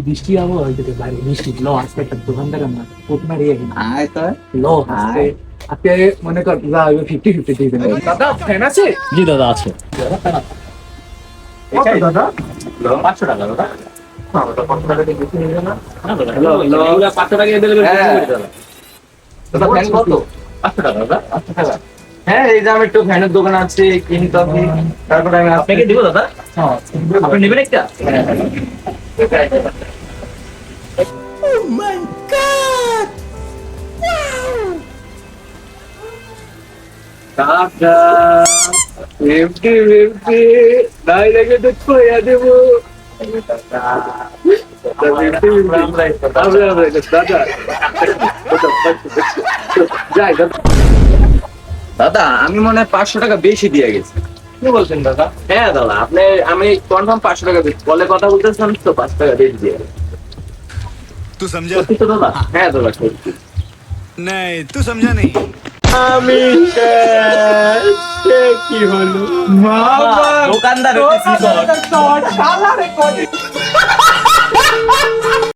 বৃষ্টি আবহাওয়া হইতে বাইরে বৃষ্টি ল আজকে একটা দোকানদার আমার কোটনা রিয়ে আয় তো ল আজকে আপনি মনে কর যা 50-50 দিবেন দাদা ফ্যান আছে জি দাদা আছে। কত দাদা 500 টাকা দাদা। আমরা 500 টাকা দিয়ে বেশি নিবে না না দাদা, এগুলা 500 টাকা দিলে দাদা। দাদা ফ্যান কত 500 টাকা দাদা। 500 টাকা হ্যাঁ, এই যে আমি একটু ফ্যানের দোকান আছে কিনতে হবে, তারপরে আমি আপনাকে দিব দাদা? হ্যাঁ আপনি নেবেন একটা? দাদা এমটি এমটি নাই লাগে তো খোয়া দেব যাই দাদা দাদা আমি মনে হয় 500 টাকা বেশি দিয়ে গেছি। কি বলছেন দাদা হ্যাঁ দাদা, আপনি আমি কনফার্ম 500 টাকা দিচ্ছি, বলে কথা বলতেছিলাম তো 5 টাকা বেশি দিয়ে গেছি। तू समझा? সত্যি তো দাদা? হ্যাঁ দাদা সত্যি। नहीं तू समझा नहीं। আমি কি হলো দোকানদার হইতেছি তোর। শালা রে